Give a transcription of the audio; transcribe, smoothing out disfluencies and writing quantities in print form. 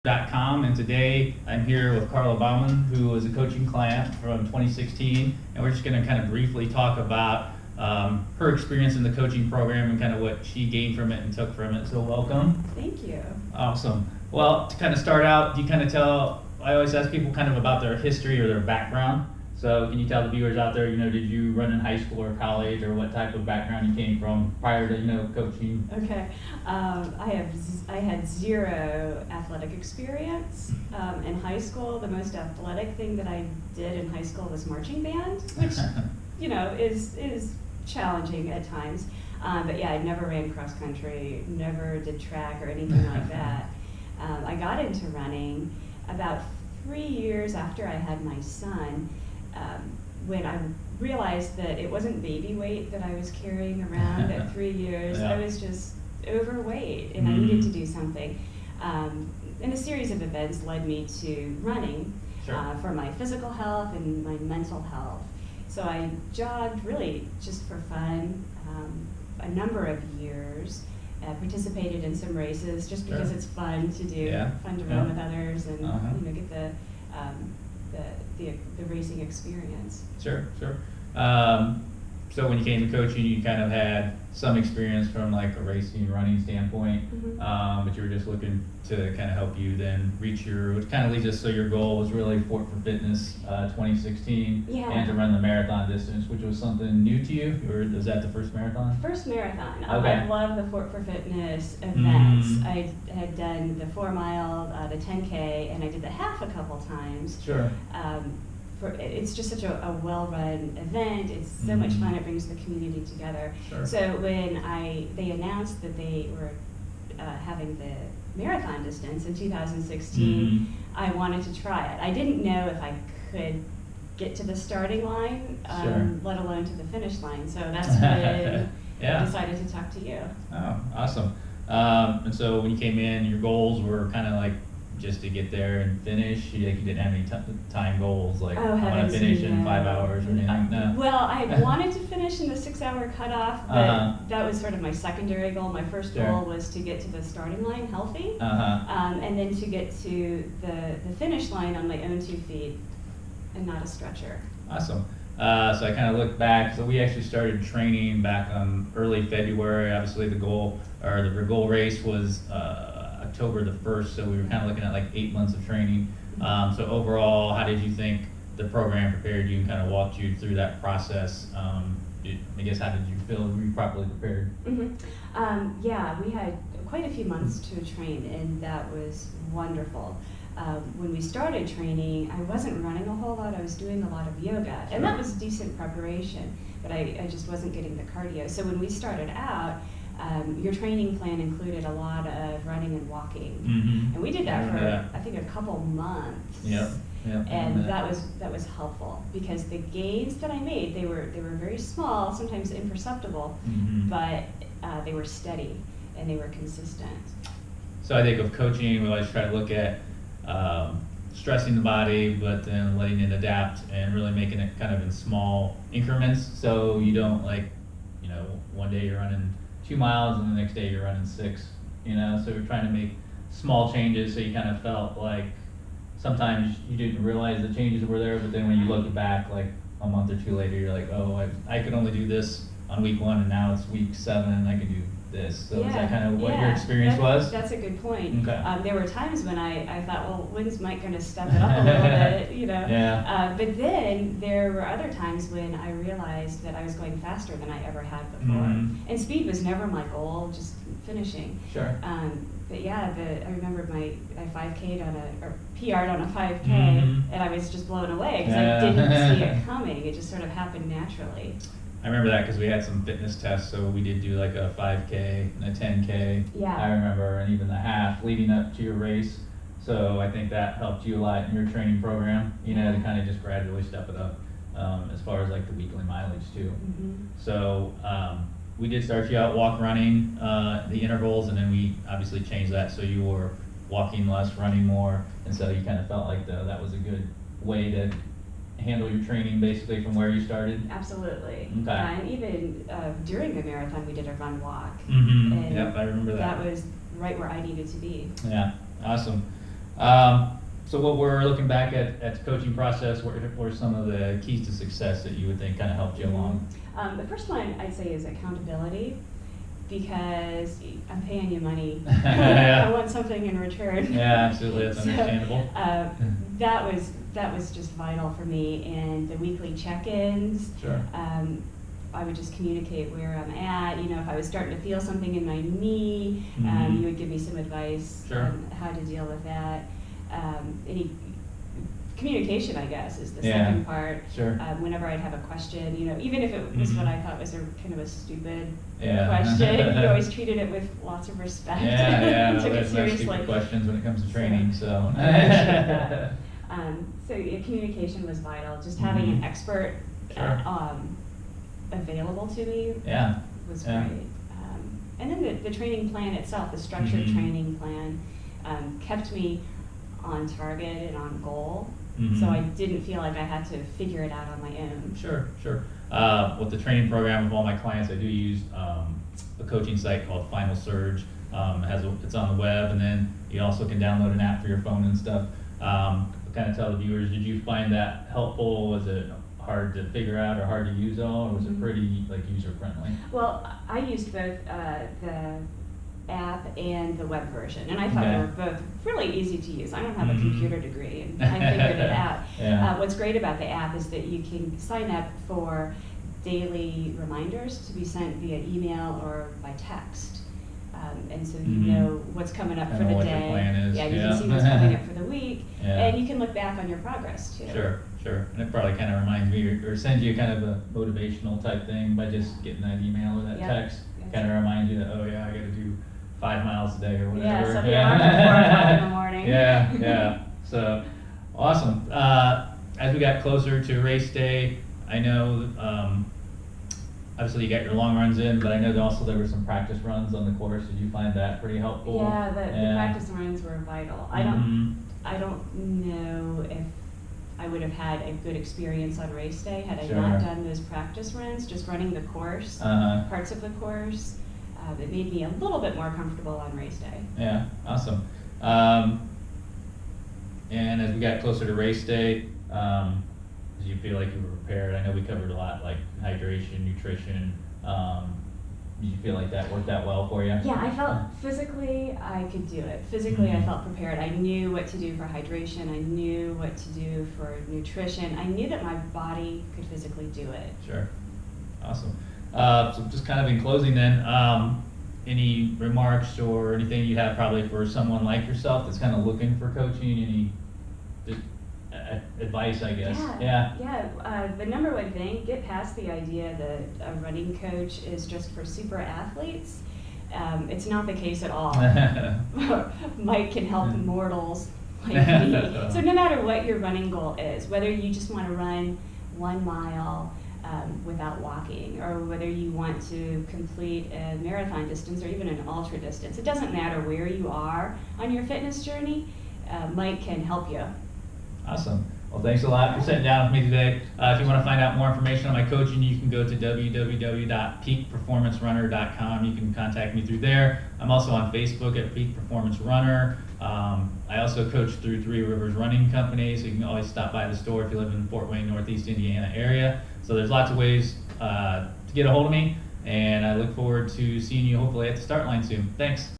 follwed.com, and today I'm here with Carla Bauman, who was a coaching client from 2016, and we're just going to kind of briefly talk about her experience in the coaching program and kind of what she gained from it and took from it. So welcome. Thank you. Awesome. Well, to kind of start out, you kind of tell, I always ask people kind of about their history or their background. So can you tell the viewers out there, did you run in high school or college, or what type of background you came from prior to, coaching? Okay. I had zero athletic experience in high school. The most athletic thing that I did in high school was marching band, which is challenging at times. But yeah, I never ran cross country, never did track or anything like that. I got into running about 3 years after I had my son. When I realized that it wasn't baby weight that I was carrying around at 3 years, Yeah. I was just overweight and I needed to do something. And a series of events led me to running. Sure. For my physical health and my mental health. So I jogged really just for fun a number of years. Participated in some races just because Sure. it's fun to do, Yeah. fun to Yeah. run with others and get the racing experience. Sure. So when you came to coaching, you kind of had some experience from like a racing, running standpoint, but you were just looking to kind of help you then reach which kind of leads us, so your goal was really Fort for Fitness 2016, Yeah. and to run the marathon distance, which was something new to you, or was that the first marathon? First marathon. Okay. I love the Fort for Fitness events. Mhm. I had done the 4 mile, the 10K, and I did the half a couple times. Sure. It's just such a well-run event. It's so much fun. It brings the community together. Sure. So when they announced that they were having the marathon distance in 2016, I wanted to try it. I didn't know if I could get to the starting line, Sure. let alone to the finish line. So that's when Yeah. I decided to talk to you. Oh, awesome. And so when you came in, your goals were kind of like just to get there and finish. You didn't have any time goals, like Oh, I'm going to heavens, finish in no. 5 hours or anything. No. Well, I wanted to finish in the 6-hour cutoff, but that was sort of my secondary goal. My first Sure. goal was to get to the starting line healthy, Uh-huh. and then to get to the finish line on my own 2 feet and not a stretcher. Awesome. So I kind of look back. So we actually started training back early February. Obviously, the goal race was October the 1st. So we were kind of looking at like 8 months of training. So overall, how did you think the program prepared you and kind of walked you through that process? I guess, how did you feel? Were you properly prepared? Yeah, we had quite a few months to train, and that was wonderful. When we started training, I wasn't running a whole lot. I was doing a lot of yoga, and that was decent preparation, but I just wasn't getting the cardio. So when we started out, your training plan included a lot of running and walking, and we did that for I think a couple months. Yep. And that was helpful because the gains that I made, they were very small, sometimes imperceptible, but they were steady and they were consistent. So I think of coaching, we always try to look at stressing the body, but then letting it adapt and really making it kind of in small increments. So you don't one day you're running 2 miles and the next day you're running 6, so we're trying to make small changes. So you kind of felt like sometimes you didn't realize the changes were there, but then when you look back like a month or 2 later, you're like, oh, I could only do this on week 1 and now it's week 7 and I can do this. So is that kind of what your experience was? That's a good point. Okay. There were times when I thought, well, when's Mike going to step it up a little bit, Yeah. But then there were other times when I realized that I was going faster than I ever had before. And speed was never my goal, just finishing. Sure. But yeah, I remember I 5K'd or PR'd on a 5K, and I was just blown away because I didn't see it coming. It just sort of happened naturally. I remember that because we had some fitness tests, so we did do like a 5K and a 10K. Yeah. I remember, and even the half leading up to your race. So I think that helped you a lot in your training program, to kind of just gradually step it up as far as like the weekly mileage too. So we did start you out running the intervals, and then we obviously changed that so you were walking less, running more, and so you kind of felt like that was a good way to handle your training basically from where you started? Absolutely. Okay. Yeah, and even during the marathon, we did a run walk. Mm-hmm. And yep, I remember that. That was right where I needed to be. Yeah, awesome. So what we're looking back at the coaching process, what are some of the keys to success that you would think kind of helped you along? The first one I'd say is accountability, because I'm paying you money. I want something in return. Yeah, absolutely, that's So, understandable. that was just vital for me, and the weekly check-ins. Sure. I would just communicate where I'm at. You know, if I was starting to feel something in my knee, Mhm. you would give me some advice Sure. on how to deal with that. Any communication, I guess, is the Yeah. second part. Sure. Whenever I'd have a question, you know, even if it was Mhm. what I thought was a kind of a stupid Yeah. question, you always treated it with lots of respect. Yeah, Took it there's no seriously. stupid questions when it comes to training, so. I appreciate that. So yeah, communication was vital. Just having Mhm. an expert Sure. available to me Yeah. was Yeah. great. And then the training plan itself, the structured Mhm. training plan, kept me on target and on goal. Mhm. So I didn't feel like I had to figure it out on my own. Sure, sure. With the training program with all my clients, I do use a coaching site called Final Surge. It's on the web, and then you also can download an app for your phone and stuff. Kind of tell the viewers, did you find that helpful? Was it hard to figure out or hard to use at all, or was it Mhm. pretty like user friendly? Well, I used both the app and the web version, and I thought Okay. they were both really easy to use. I don't have a Mhm. computer degree, and I figured it out. Yeah. What's great about the app is that you can sign up for daily reminders to be sent via email or by text. And so you Mhm. know what's coming up for Kinda the what day. your plan is, Yeah, you yeah. can see what's coming up for the week, Yeah. and you can look back on your progress too. Sure, sure. And it probably kind of reminds me, or sends you kind of a motivational type thing by just getting that email or that Yeah. text. Yes. Kind of reminds you that, oh yeah, I got to do 5 miles a day or whatever. Yeah, set the alarm at 4 o'clock in the morning. Yeah, yeah. So, awesome. As we got closer to race day, I know, obviously you got your long runs in, but I know that also there were some practice runs on the course. Did you find that pretty helpful? Yeah, the practice runs were vital. Mhm. I don't know if I would have had a good experience on race day had I Sure. not done those practice runs, just running the course, Uh-huh. parts of the course. It made me a little bit more comfortable on race day. Yeah, awesome. And as we got closer to race day, did you feel like you were prepared? I know we covered a lot, like hydration, nutrition. Did you feel like that worked out well for you? Yeah, I felt physically I could do it. Physically, I Mhm. felt prepared. I knew what to do for hydration. I knew what to do for nutrition. I knew that my body could physically do it. Sure. Awesome. So just kind of in closing then, any remarks or anything you have probably for someone like yourself that's kind of looking for coaching? Any just advice, I guess? Yeah. The number one thing, get past the idea that a running coach is just for super athletes. It's not the case at all. Mike can help mortals like me. So no matter what your running goal is, whether you just want to run 1 mile without walking, or whether you want to complete a marathon distance or even an ultra distance, it doesn't matter where you are on your fitness journey, Mike can help you. Awesome. Well, thanks a lot for sitting down with me today. If you want to find out more information on my coaching, you can go to www.peakperformancerunner.com. You can contact me through there. I'm also on Facebook at Peak Performance Runner. I also coach through Three Rivers Running Company, so you can always stop by the store if you live in Fort Wayne, Northeast Indiana area. So there's lots of ways to get a hold of me, and I look forward to seeing you hopefully at the start line soon. Thanks.